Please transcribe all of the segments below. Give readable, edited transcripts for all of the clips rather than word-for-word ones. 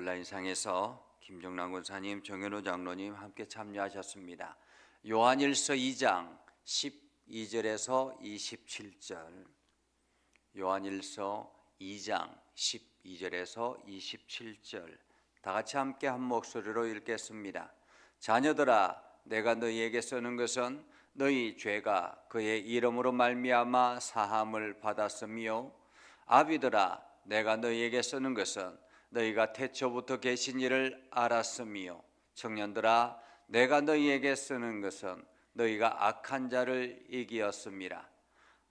온라인상에서 김정남 권사님, 정현호 장로님 함께 참여하셨습니다. 요한일서 2장 12절에서 27절, 요한일서 2장 12절에서 27절 다 같이 함께 한 목소리로 읽겠습니다. 자녀들아, 내가 너희에게 쓰는 것은 너희 죄가 그의 이름으로 말미암아 사함을 받았으며, 아비들아, 내가 너희에게 쓰는 것은 너희가 태초부터 계신 이를 알았으며, 청년들아, 내가 너희에게 쓰는 것은 너희가 악한 자를 이기었음이라.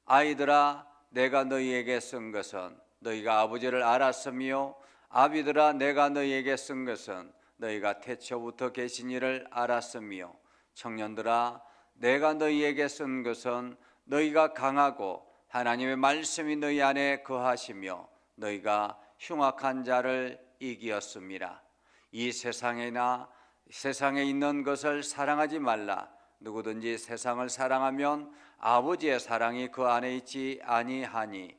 아이들아, 내가 너희에게 쓴 것은 너희가 아버지를 알았으며, 아비들아, 내가 너희에게 쓴 것은 너희가 태초부터 계신 이를 알았으며, 청년들아, 내가 너희에게 쓴 것은 너희가 강하고 하나님의 말씀이 너희 안에 거하시며 너희가 흉악한 자를 이기었음이라. 이 세상에 있는 것을 사랑하지 말라. 누구든지 세상을 사랑하면 아버지의 사랑이 그 안에 있지 아니하니,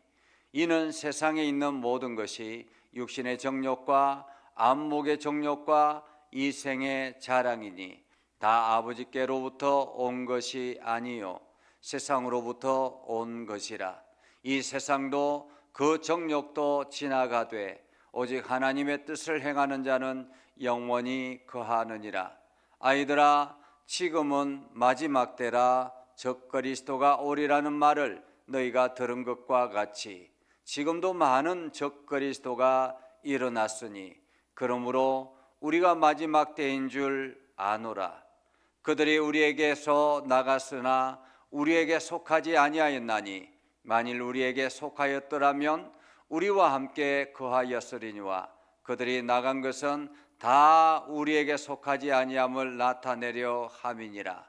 이는 세상에 있는 모든 것이 육신의 정욕과 안목의 정욕과 이생의 자랑이니 다 아버지께로부터 온 것이 아니요 세상으로부터 온 것이라. 이 세상도 그 정욕도 지나가되 오직 하나님의 뜻을 행하는 자는 영원히 거하느니라. 아이들아, 지금은 마지막 때라. 적 그리스도가 오리라는 말을 너희가 들은 것과 같이 지금도 많은 적 그리스도가 일어났으니, 그러므로 우리가 마지막 때인 줄 아노라. 그들이 우리에게서 나갔으나 우리에게 속하지 아니하였나니, 만일 우리에게 속하였더라면 우리와 함께 거하였으리니와 그들이 나간 것은 다 우리에게 속하지 아니함을 나타내려 함이니라.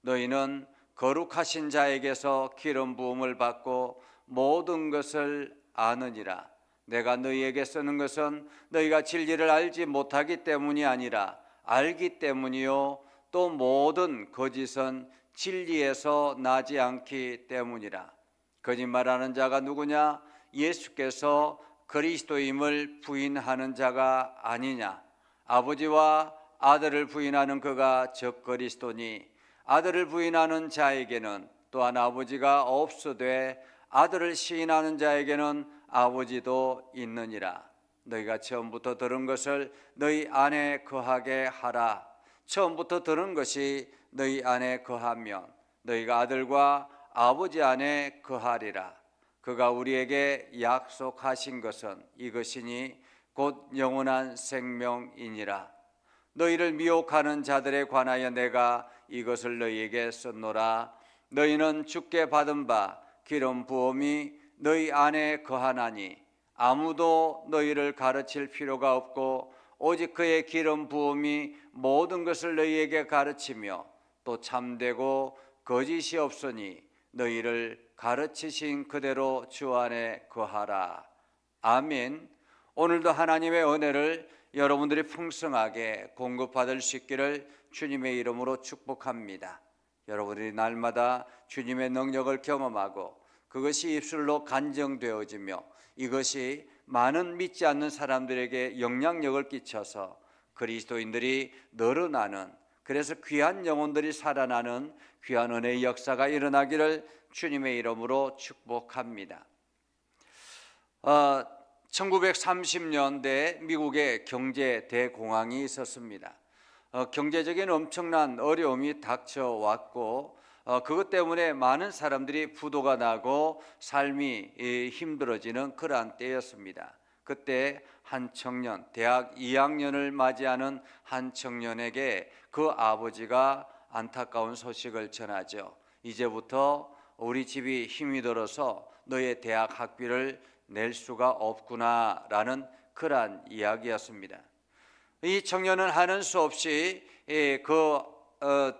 너희는 거룩하신 자에게서 기름 부음을 받고 모든 것을 아느니라. 내가 너희에게 쓰는 것은 너희가 진리를 알지 못하기 때문이 아니라 알기 때문이요 또 모든 거짓은 진리에서 나지 않기 때문이라. 거짓말하는 자가 누구냐? 예수께서 그리스도임을 부인하는 자가 아니냐? 아버지와 아들을 부인하는 그가 적 그리스도니, 아들을 부인하는 자에게는 또한 아버지가 없으되 아들을 시인하는 자에게는 아버지도 있느니라. 너희가 처음부터 들은 것을 너희 안에 거하게 하라. 처음부터 들은 것이 너희 안에 거하면 너희가 아들과 아버지 안에 거하리라. 그가 우리에게 약속하신 것은 이것이니 곧 영원한 생명이니라. 너희를 미혹하는 자들에 관하여 내가 이것을 너희에게 썼노라. 너희는 주께 받은 바 기름 부음이 너희 안에 거하나니 아무도 너희를 가르칠 필요가 없고 오직 그의 기름 부음이 모든 것을 너희에게 가르치며 또 참되고 거짓이 없으니 너희를 가르치신 그대로 주 안에 거하라. 아멘. 오늘도 하나님의 은혜를 여러분들이 풍성하게 공급받을 수 있기를 주님의 이름으로 축복합니다. 여러분들이 날마다 주님의 능력을 경험하고 그것이 입술로 간증되어지며 이것이 많은 믿지 않는 사람들에게 영향력을 끼쳐서 그리스도인들이 늘어나는, 그래서 귀한 영혼들이 살아나는 귀한 은혜의 역사가 일어나기를 주님의 이름으로 축복합니다. 1930년대 미국에 경제 대공황이 있었습니다. 경제적인 엄청난 어려움이 닥쳐왔고 그것 때문에 많은 사람들이 부도가 나고 삶이 힘들어지는 그러한 때였습니다. 그때 한 청년, 대학 2학년을 맞이하는 한 청년에게 그 아버지가 안타까운 소식을 전하죠. 이제부터 우리 집이 힘이 들어서 너의 대학 학비를 낼 수가 없구나 라는 그러한 이야기였습니다. 이 청년은 하는 수 없이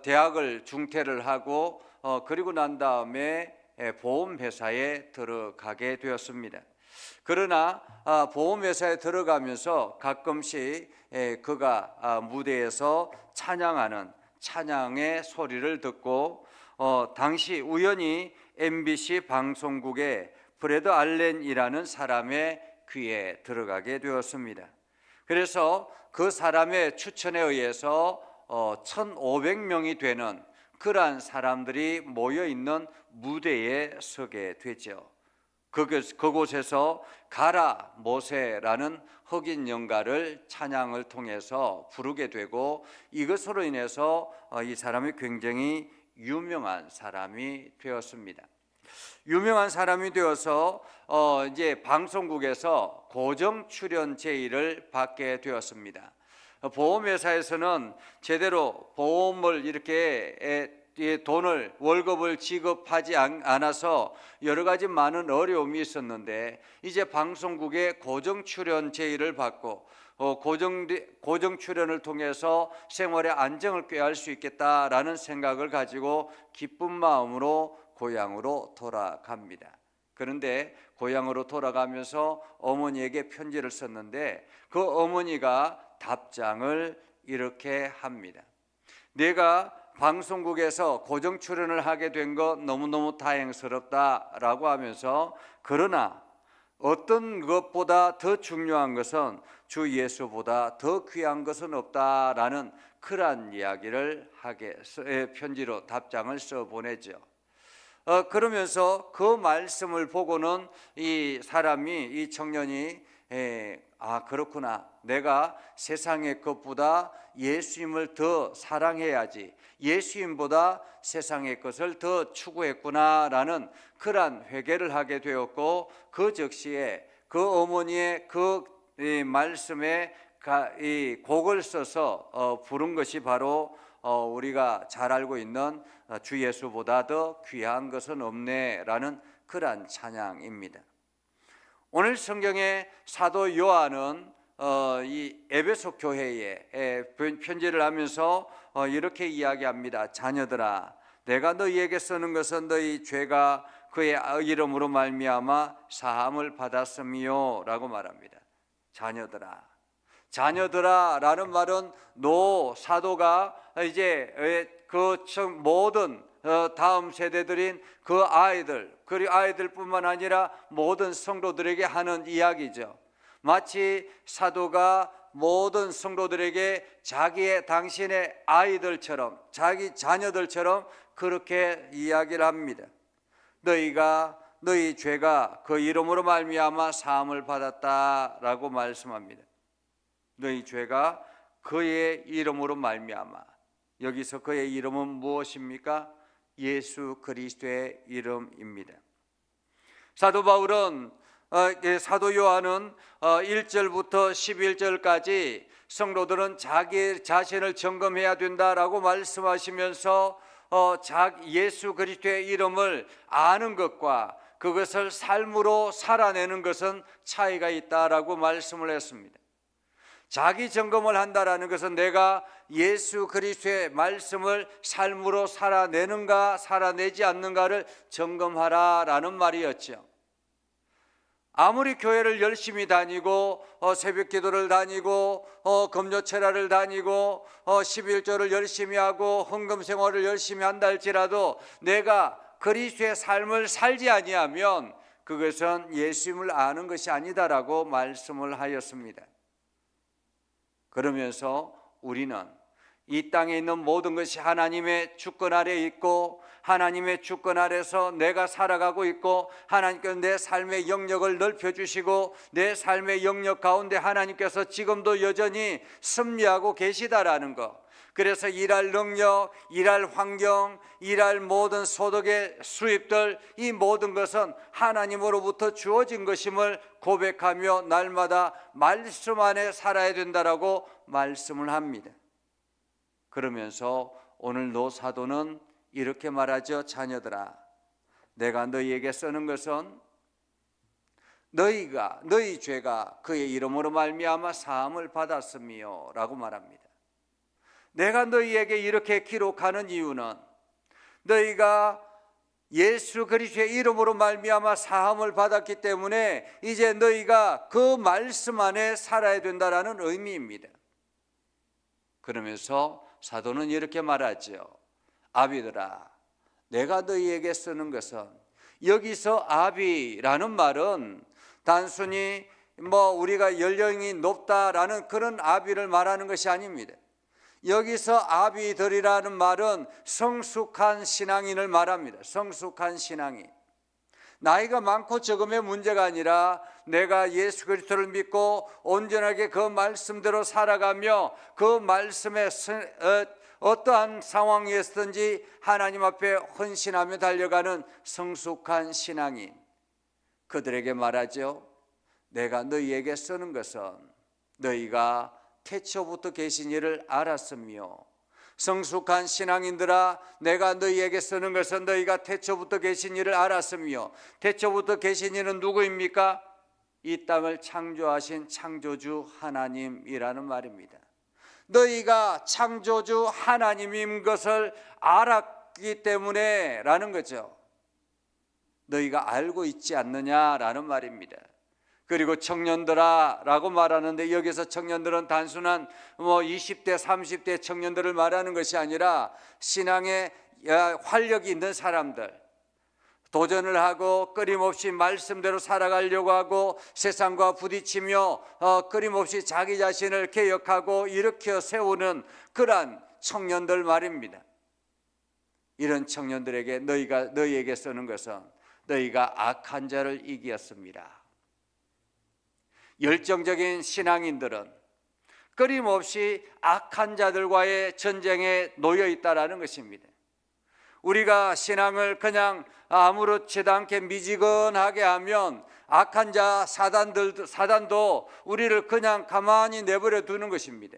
대학을 중퇴를 하고 그리고 난 다음에 보험회사에 들어가게 되었습니다. 그러나 보험회사에 들어가면서 가끔씩 그가 무대에서 찬양하는 찬양의 소리를 듣고 당시 우연히 MBC 방송국에 브래드 알렌이라는 사람의 귀에 들어가게 되었습니다. 그래서 그 사람의 추천에 의해서 1,500명이 되는 그러한 사람들이 모여 있는 무대에 서게 되죠. 그곳에서 가라 모세라는 흑인 영가를 찬양을 통해서 부르게 되고, 이것으로 인해서 이 사람이 굉장히 유명한 사람이 되었습니다. 유명한 사람이 되어서 이제 방송국에서 고정 출연 제의를 받게 되었습니다. 보험회사에서는 제대로 보험을 이렇게 돈을 월급을 지급하지 않아서 여러 가지 많은 어려움이 있었는데, 이제 방송국에 고정 출연 제의를 받고 고정 출연을 통해서 생활의 안정을 꾀할 수 있겠다라는 생각을 가지고 기쁜 마음으로 고향으로 돌아갑니다. 그런데 고향으로 돌아가면서 어머니에게 편지를 썼는데, 그 어머니가 답장을 이렇게 합니다. 내가 방송국에서 고정 출연을 하게 된 것 너무너무 다행스럽다라고 하면서, 그러나 어떤 것보다 더 중요한 것은 주 예수보다 더 귀한 것은 없다라는 그러한 이야기를 편지로 답장을 써 보내죠. 그러면서 그 말씀을 보고는 이 청년이 그렇구나, 내가 세상의 것보다 예수님을 더 사랑해야지, 예수님보다 세상의 것을 더 추구했구나라는 그러한 회개를 하게 되었고, 그 즉시에 그 어머니의 그 말씀에 이 곡을 써서 부른 것이 바로 우리가 잘 알고 있는 주 예수보다 더 귀한 것은 없네라는 그러한 찬양입니다. 오늘 성경의 사도 요한은 이 에베소 교회에 편지를 하면서 이렇게 이야기합니다. 자녀들아, 내가 너희에게 쓰는 것은 너희 죄가 그의 이름으로 말미암아 사함을 받았음이요 라고 말합니다. 자녀들아라는 말은 사도가 이제 그 모든 다음 세대들인 그 아이들, 그리고 아이들뿐만 아니라 모든 성도들에게 하는 이야기죠. 마치 사도가 모든 성도들에게 당신의 아이들처럼, 자기 자녀들처럼 그렇게 이야기를 합니다. 너희 죄가 그 이름으로 말미암아 사함을 받았다라고 말씀합니다. 너희 죄가 그의 이름으로 말미암아. 여기서 그의 이름은 무엇입니까? 예수 그리스도의 이름입니다. 사도 바울은 사도 요한은 1절부터 11절까지 성도들은 자기 자신을 점검해야 된다라고 말씀하시면서 예수 그리스도의 이름을 아는 것과 그것을 삶으로 살아내는 것은 차이가 있다라고 말씀을 했습니다. 자기 점검을 한다라는 것은 내가 예수 그리스도의 말씀을 삶으로 살아내는가 살아내지 않는가를 점검하라라는 말이었죠. 아무리 교회를 열심히 다니고 새벽 기도를 다니고 금요철야를 다니고 11조를 열심히 하고 헌금 생활을 열심히 한다 할지라도 내가 그리스도의 삶을 살지 아니하면 그것은 예수님을 아는 것이 아니다라고 말씀을 하였습니다. 그러면서 우리는 이 땅에 있는 모든 것이 하나님의 주권 아래 있고, 하나님의 주권 아래서 내가 살아가고 있고, 하나님께서 내 삶의 영역을 넓혀주시고 내 삶의 영역 가운데 하나님께서 지금도 여전히 섭리하고 계시다라는 것, 그래서 일할 능력, 일할 환경, 일할 모든 소득의 수입들, 이 모든 것은 하나님으로부터 주어진 것임을 고백하며 날마다 말씀 안에 살아야 된다라고 말씀을 합니다. 그러면서 오늘 사도는 이렇게 말하죠. 자녀들아, 내가 너희에게 쓰는 것은 너희 죄가 그의 이름으로 말미암아 사함을 받았음이요 라고 말합니다. 내가 너희에게 이렇게 기록하는 이유는 너희가 예수 그리스도의 이름으로 말미암아 사함을 받았기 때문에 이제 너희가 그 말씀 안에 살아야 된다라는 의미입니다. 그러면서 사도는 이렇게 말하죠. 아비들아, 내가 너희에게 쓰는 것은, 여기서 아비라는 말은 단순히 우리가 연령이 높다라는 그런 아비를 말하는 것이 아닙니다. 여기서 아비들이라는 말은 성숙한 신앙인을 말합니다. 성숙한 신앙인. 나이가 많고 적음의 문제가 아니라 내가 예수 그리스도를 믿고 온전하게 그 말씀대로 살아가며 그 말씀에 어떠한 상황이었든지 하나님 앞에 헌신하며 달려가는 성숙한 신앙인, 그들에게 말하죠. 내가 너희에게 쓰는 것은 너희가 태초부터 계신 이를 알았으며, 성숙한 신앙인들아, 내가 너희에게 쓰는 것은 너희가 태초부터 계신 이를 알았으며, 태초부터 계신 이는 누구입니까? 이 땅을 창조하신 창조주 하나님이라는 말입니다. 너희가 창조주 하나님인 것을 알았기 때문에 라는 거죠. 너희가 알고 있지 않느냐라는 말입니다. 그리고 청년들아 라고 말하는데, 여기서 청년들은 단순한 20대 30대 청년들을 말하는 것이 아니라 신앙에 활력이 있는 사람들, 도전을 하고 끊임없이 말씀대로 살아가려고 하고 세상과 부딪히며 끊임없이 자기 자신을 개혁하고 일으켜 세우는 그러한 청년들 말입니다. 이런 청년들에게 너희에게 쓰는 것은 너희가 악한 자를 이기었습니다. 열정적인 신앙인들은 끊임없이 악한 자들과의 전쟁에 놓여 있다라는 것입니다. 우리가 신앙을 그냥 아무렇지도 않게 미지근하게 하면 악한 자 사단도 우리를 그냥 가만히 내버려 두는 것입니다.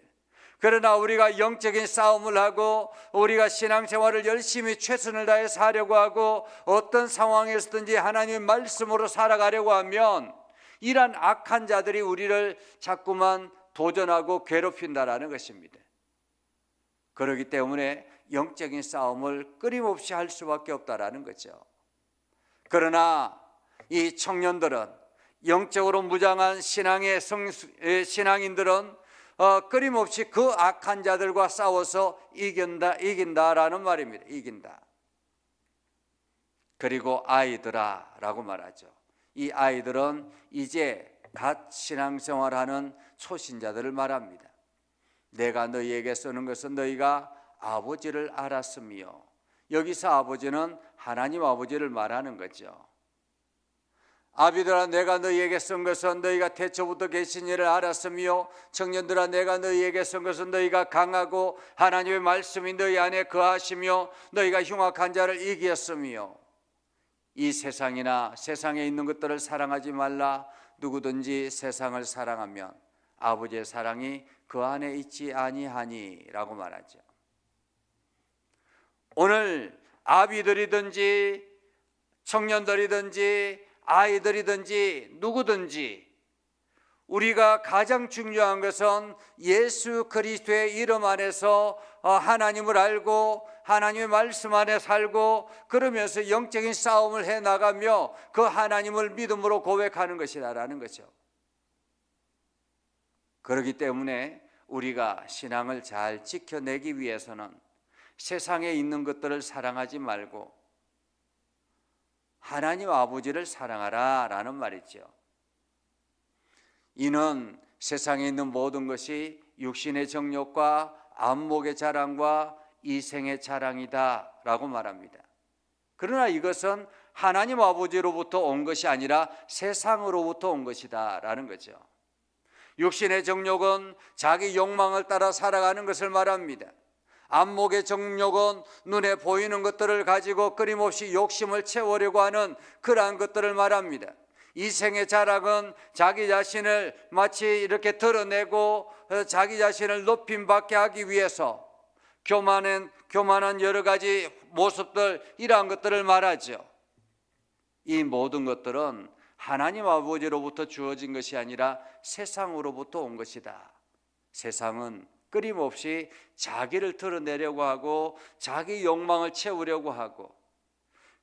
그러나 우리가 영적인 싸움을 하고 우리가 신앙생활을 열심히 최선을 다해서 하려고 하고 어떤 상황에서든지 하나님의 말씀으로 살아가려고 하면 이러한 악한 자들이 우리를 자꾸만 도전하고 괴롭힌다라는 것입니다. 그렇기 때문에 영적인 싸움을 끊임없이 할 수밖에 없다라는 거죠. 그러나 이 청년들은, 영적으로 무장한 신앙인들은 끊임없이 그 악한 자들과 싸워서 이긴다라는 말입니다. 이긴다. 그리고 아이들아 라고 말하죠. 이 아이들은 이제 갓 신앙생활하는 초신자들을 말합니다. 내가 너희에게 쓰는 것은 너희가 아버지를 알았으며, 여기서 아버지는 하나님 아버지를 말하는 거죠. 아비들아, 내가 너희에게 쓴 것은 너희가 태초부터 계신 이를 알았으며, 청년들아, 내가 너희에게 쓴 것은 너희가 강하고 하나님의 말씀이 너희 안에 거하시며 너희가 흉악한 자를 이기었으며, 이 세상이나 세상에 있는 것들을 사랑하지 말라. 누구든지 세상을 사랑하면 아버지의 사랑이 그 안에 있지 아니하니 라고 말하죠. 오늘 아비들이든지 청년들이든지 아이들이든지 누구든지 우리가 가장 중요한 것은 예수 그리스도의 이름 안에서 하나님을 알고 하나님의 말씀 안에 살고 그러면서 영적인 싸움을 해나가며 그 하나님을 믿음으로 고백하는 것이라는 거죠. 그렇기 때문에 우리가 신앙을 잘 지켜내기 위해서는 세상에 있는 것들을 사랑하지 말고 하나님 아버지를 사랑하라 라는 말이죠. 이는 세상에 있는 모든 것이 육신의 정욕과 안목의 자랑과 이생의 자랑이다 라고 말합니다. 그러나 이것은 하나님 아버지로부터 온 것이 아니라 세상으로부터 온 것이다 라는 거죠. 육신의 정욕은 자기 욕망을 따라 살아가는 것을 말합니다. 안목의 정욕은 눈에 보이는 것들을 가지고 끊임없이 욕심을 채우려고 하는 그러한 것들을 말합니다. 이생의 자랑은 자기 자신을 마치 이렇게 드러내고 자기 자신을 높임받게 하기 위해서 교만한 여러 가지 모습들, 이러한 것들을 말하죠. 이 모든 것들은 하나님 아버지로부터 주어진 것이 아니라 세상으로부터 온 것이다. 세상은 끊임없이 자기를 드러내려고 하고 자기 욕망을 채우려고 하고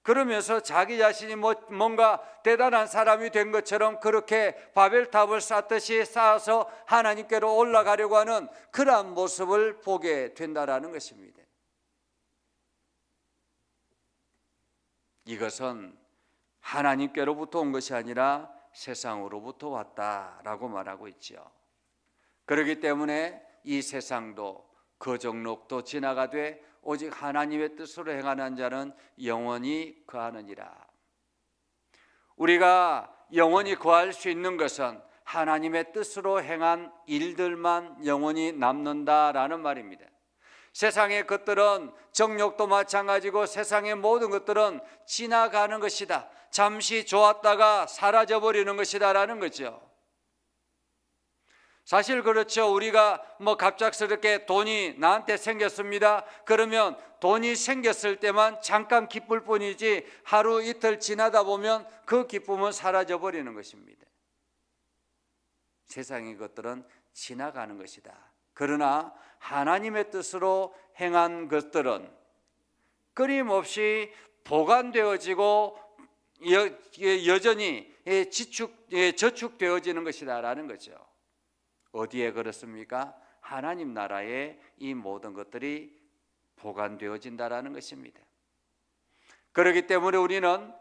그러면서 자기 자신이 뭔가 대단한 사람이 된 것처럼 그렇게 바벨탑을 쌓듯이 쌓아서 하나님께로 올라가려고 하는 그러한 모습을 보게 된다라는 것입니다. 이것은 하나님께로부터 온 것이 아니라 세상으로부터 왔다라고 말하고 있죠. 그렇기 때문에 이 세상도 거종록도 지나가되 오직 하나님의 뜻으로 행하는 자는 영원히 거하느니라. 우리가 영원히 거할 수 있는 것은 하나님의 뜻으로 행한 일들만 영원히 남는다라는 말입니다. 세상의 것들은, 정욕도 마찬가지고 세상의 모든 것들은 지나가는 것이다, 잠시 좋았다가 사라져버리는 것이다 라는 거죠. 사실 그렇죠. 우리가 갑작스럽게 돈이 나한테 생겼습니다. 그러면 돈이 생겼을 때만 잠깐 기쁠 뿐이지 하루 이틀 지나다 보면 그 기쁨은 사라져 버리는 것입니다. 세상의 것들은 지나가는 것이다. 그러나 하나님의 뜻으로 행한 것들은 끊임없이 보관되어지고 여전히 저축되어지는 것이다 라는 거죠. 어디에 그렇습니까? 하나님 나라에 이 모든 것들이 보관되어진다라는 것입니다. 그렇기 때문에 우리는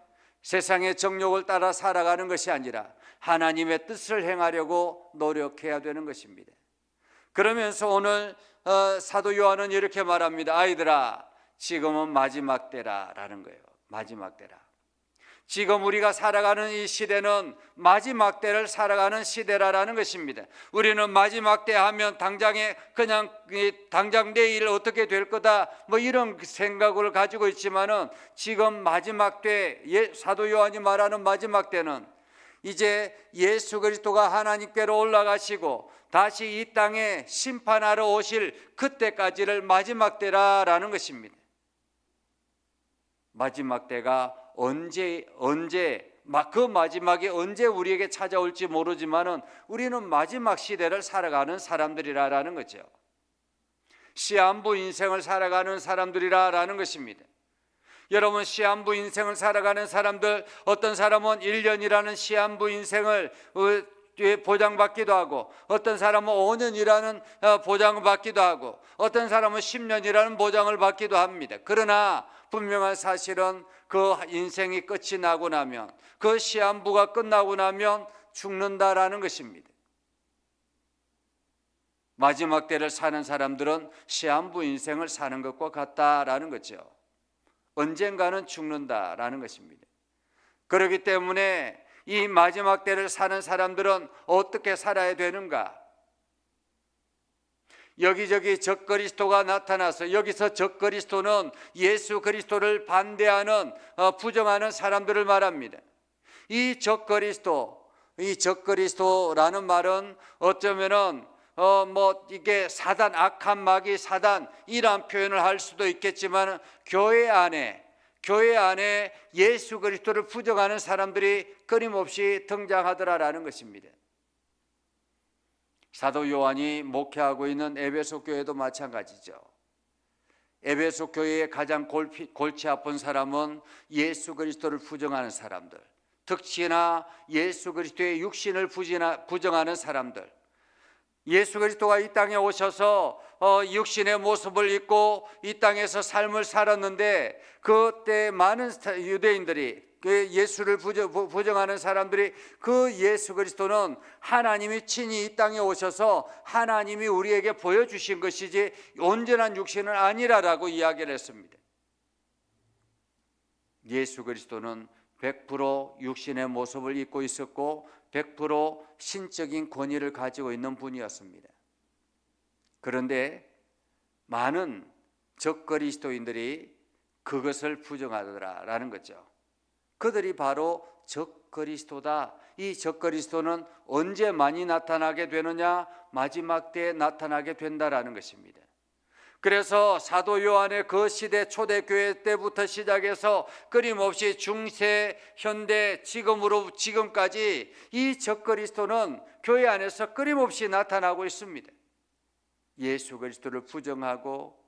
세상의 정욕을 따라 살아가는 것이 아니라 하나님의 뜻을 행하려고 노력해야 되는 것입니다. 그러면서 오늘 사도 요한은 이렇게 말합니다. 아이들아, 지금은 마지막 때라라는 거예요. 마지막 때라. 지금 우리가 살아가는 이 시대는 마지막 때를 살아가는 시대라는 것입니다. 우리는 마지막 때 하면 당장 내일 어떻게 될 거다 이런 생각을 가지고 있지만은 지금 마지막 때, 사도 요한이 말하는 마지막 때는 이제 예수 그리스도가 하나님께로 올라가시고 다시 이 땅에 심판하러 오실 그때까지를 마지막 때라는 것입니다. 마지막 때가 그 마지막이 언제 우리에게 찾아올지 모르지만은 우리는 마지막 시대를 살아가는 사람들이라는 거죠. 시한부 인생을 살아가는 사람들이라는 것입니다. 여러분, 시한부 인생을 살아가는 사람들, 어떤 사람은 1년이라는 시한부 인생을 보장받기도 하고, 어떤 사람은 5년이라는 보장을 받기도 하고, 어떤 사람은 10년이라는 보장을 받기도 합니다. 그러나 분명한 사실은 그 인생이 끝이 나고 나면, 그 시한부가 끝나고 나면 죽는다라는 것입니다. 마지막 때를 사는 사람들은 시한부 인생을 사는 것과 같다라는 거죠. 언젠가는 죽는다라는 것입니다. 그렇기 때문에 이 마지막 때를 사는 사람들은 어떻게 살아야 되는가? 여기저기 적그리스도가 나타나서, 여기서 적그리스도는 예수 그리스도를 반대하는 부정하는 사람들을 말합니다. 이 적그리스도라는 말은 어쩌면은 이게 사단, 악한 마귀 사단 이런 표현을 할 수도 있겠지만, 교회 안에 예수 그리스도를 부정하는 사람들이 끊임없이 등장하더라라는 것입니다. 사도 요한이 목회하고 있는 에베소 교회도 마찬가지죠. 에베소 교회의 가장 골치 아픈 사람은 예수 그리스도를 부정하는 사람들, 특히나 예수 그리스도의 육신을 부정하는 사람들. 예수 그리스도가 이 땅에 오셔서 육신의 모습을 입고 이 땅에서 삶을 살았는데, 그때 많은 유대인들이, 예수를 부정하는 사람들이 그 예수 그리스도는 하나님이 친히 이 땅에 오셔서 하나님이 우리에게 보여주신 것이지 온전한 육신은 아니라라고 이야기를 했습니다. 예수 그리스도는 100% 육신의 모습을 입고 있었고 100% 신적인 권위를 가지고 있는 분이었습니다. 그런데 많은 적그리스도인들이 그것을 부정하더라라는 거죠. 그들이 바로 적그리스도다. 이 적그리스도는 언제 많이 나타나게 되느냐? 마지막 때에 나타나게 된다라는 것입니다. 그래서 사도 요한의 그 시대 초대교회 때부터 시작해서 끊임없이 중세, 현대, 지금까지 이 적그리스도는 교회 안에서 끊임없이 나타나고 있습니다. 예수 그리스도를 부정하고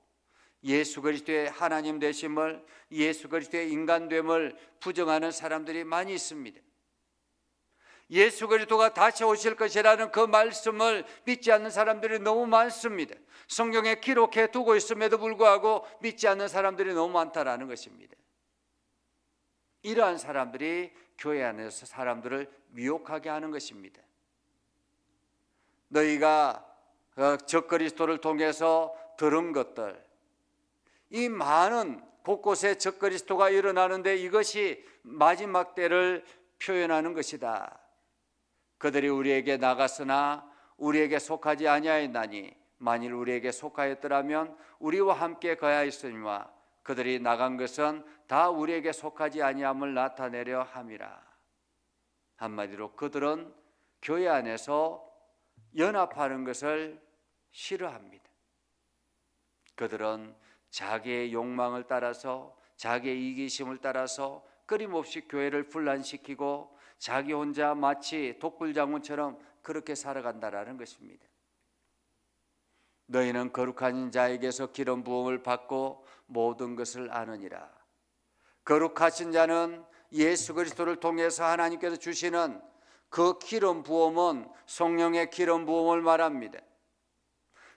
예수 그리스도의 하나님 되심을, 예수 그리스도의 인간됨을 부정하는 사람들이 많이 있습니다. 예수 그리스도가 다시 오실 것이라는 그 말씀을 믿지 않는 사람들이 너무 많습니다. 성경에 기록해 두고 있음에도 불구하고 믿지 않는 사람들이 너무 많다라는 것입니다. 이러한 사람들이 교회 안에서 사람들을 미혹하게 하는 것입니다. 너희가 적그리스도를 통해서 들은 것들, 이 많은 곳곳에 적그리스도가 일어나는데 이것이 마지막 때를 표현하는 것이다. 그들이 우리에게 나갔으나 우리에게 속하지 아니하였나니 만일 우리에게 속하였더라면 우리와 함께 거하였으니와 그들이 나간 것은 다 우리에게 속하지 아니함을 나타내려 함이라. 한마디로 그들은 교회 안에서 연합하는 것을 싫어합니다. 그들은 자기의 욕망을 따라서, 자기의 이기심을 따라서 끊임없이 교회를 분란시키고 자기 혼자 마치 독불장군처럼 그렇게 살아간다라는 것입니다. 너희는 거룩한 자에게서 기름 부음을 받고 모든 것을 아느니라. 거룩하신 자는 예수 그리스도를 통해서 하나님께서 주시는 그 기름 부음은 성령의 기름 부음을 말합니다.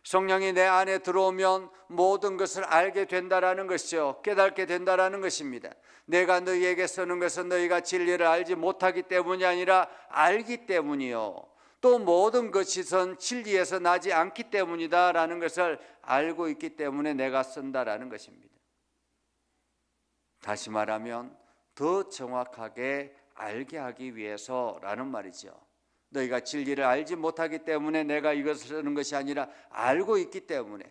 성령이 내 안에 들어오면 모든 것을 알게 된다라는 것이죠. 깨닫게 된다라는 것입니다. 내가 너희에게 쓰는 것은 너희가 진리를 알지 못하기 때문이 아니라 알기 때문이요, 또 모든 것이선 진리에서 나지 않기 때문이다라는 것을 알고 있기 때문에 내가 쓴다라는 것입니다. 다시 말하면 더 정확하게 알게 하기 위해서라는 말이죠. 너희가 진리를 알지 못하기 때문에 내가 이것을 쓰는 것이 아니라 알고 있기 때문에,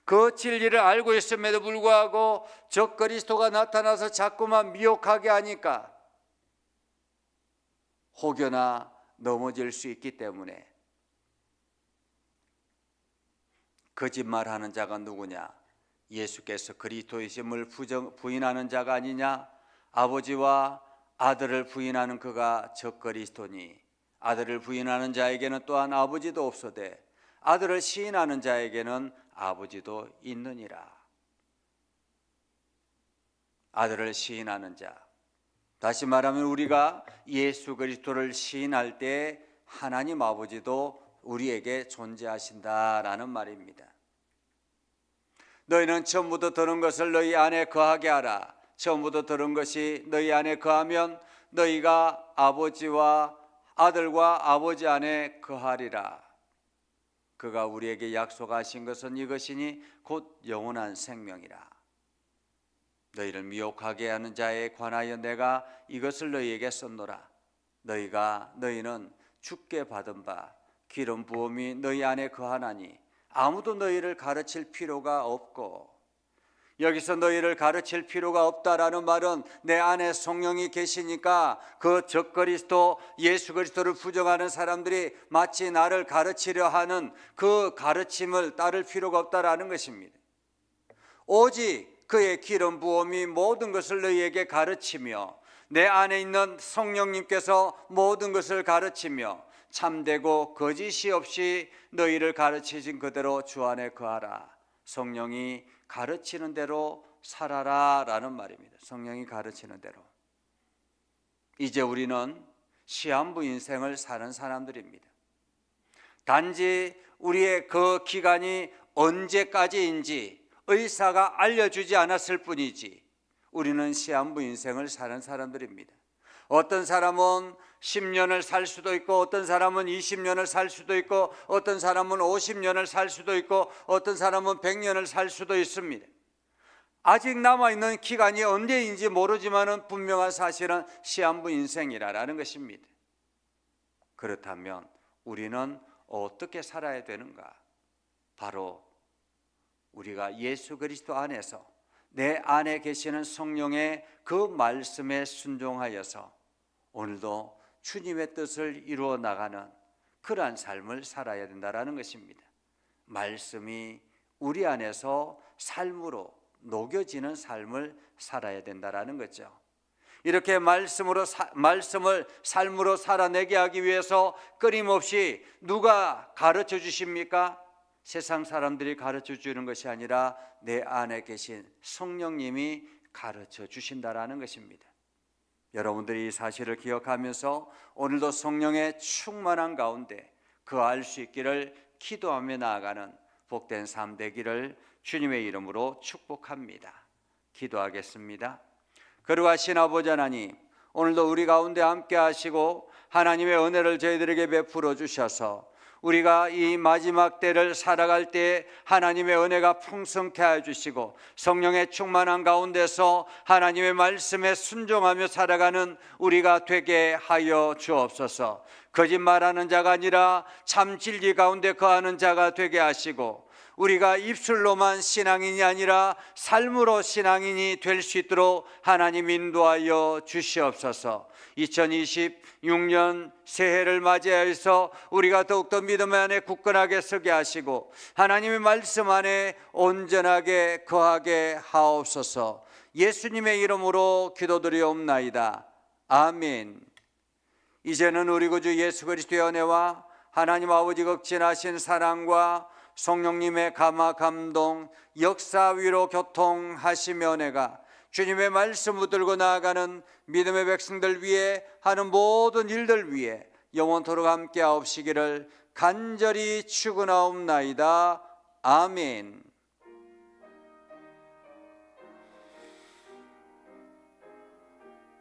그 진리를 알고 있음에도 불구하고 적그리스도가 나타나서 자꾸만 미혹하게 하니까 혹여나 넘어질 수 있기 때문에, 거짓말하는 자가 누구냐? 예수께서 그리스도이심을 부인하는 자가 아니냐? 아버지와 아들을 부인하는 그가 적그리스도니 아들을 부인하는 자에게는 또한 아버지도 없으되 아들을 시인하는 자에게는 아버지도 있느니라. 아들을 시인하는 자, 다시 말하면 우리가 예수 그리스도를 시인할 때 하나님 아버지도 우리에게 존재하신다라는 말입니다. 너희는 처음부터 들은 것을 너희 안에 거하게 하라. 처음부터 들은 것이 너희 안에 거하면 너희가 아버지와 아들과 아버지 안에 거하리라. 그가 우리에게 약속하신 것은 이것이니 곧 영원한 생명이라. 너희를 미혹하게 하는 자에 관하여 내가 이것을 너희에게 썼노라. 너희는 주께 받은 바 기름 부음이 너희 안에 거하나니 아무도 너희를 가르칠 필요가 없고, 여기서 너희를 가르칠 필요가 없다라는 말은 내 안에 성령이 계시니까 그 적그리스도 예수 그리스도를 부정하는 사람들이 마치 나를 가르치려 하는 그 가르침을 따를 필요가 없다라는 것입니다. 오직 그의 기름 부음이 모든 것을 너희에게 가르치며 내 안에 있는 성령님께서 모든 것을 가르치며 참되고 거짓이 없이 너희를 가르치신 그대로 주 안에 거하라. 성령이 가르치는 대로 살아라 라는 말입니다. 성령이 가르치는 대로. 이제 우리는 시한부 인생을 사는 사람들입니다. 단지 우리의 그 기간이 언제까지인지 의사가 알려주지 않았을 뿐이지 우리는 시한부 인생을 사는 사람들입니다. 어떤 사람은 10년을 살 수도 있고, 어떤 사람은 20년을 살 수도 있고, 어떤 사람은 50년을 살 수도 있고, 어떤 사람은 100년을 살 수도 있습니다. 아직 남아있는 기간이 언제인지 모르지만 분명한 사실은 시한부 인생이라는 것입니다. 그렇다면 우리는 어떻게 살아야 되는가? 바로 우리가 예수 그리스도 안에서 내 안에 계시는 성령의 그 말씀에 순종하여서 오늘도 주님의 뜻을 이루어 나가는 그러한 삶을 살아야 된다는 것입니다. 말씀이 우리 안에서 삶으로 녹여지는 삶을 살아야 된다는 거죠. 이렇게 말씀을 삶으로 살아내게 하기 위해서 끊임없이 누가 가르쳐 주십니까? 세상 사람들이 가르쳐 주는 것이 아니라 내 안에 계신 성령님이 가르쳐 주신다라는 것입니다. 여러분들이 이 사실을 기억하면서 오늘도 성령의 충만한 가운데 거할 수 있기를 기도하며 나아가는 복된 삶 되기를 주님의 이름으로 축복합니다. 기도하겠습니다. 거룩하신 아버지 하나님, 오늘도 우리 가운데 함께 하시고 하나님의 은혜를 저희들에게 베풀어 주셔서 우리가 이 마지막 때를 살아갈 때 하나님의 은혜가 풍성케 하여 주시고 성령의 충만한 가운데서 하나님의 말씀에 순종하며 살아가는 우리가 되게 하여 주옵소서. 거짓말하는 자가 아니라 참 진리 가운데 거하는 자가 되게 하시고 우리가 입술로만 신앙인이 아니라 삶으로 신앙인이 될 수 있도록 하나님 인도하여 주시옵소서. 2026년 새해를 맞이하여서 우리가 더욱더 믿음 안에 굳건하게 서게 하시고 하나님의 말씀 안에 온전하게 거하게 하옵소서. 예수님의 이름으로 기도드리옵나이다. 아멘. 이제는 우리 구주 예수 그리스도의 은혜와 하나님 아버지 극진하신 사랑과 성령님의 감화 감동 역사 위로 교통하시며 은혜가 주님의 말씀 붙들고 나아가는 믿음의 백성들 위해 하는 모든 일들 위해 영원토록 함께 하옵시기를 간절히 축원하옵나이다. 아멘.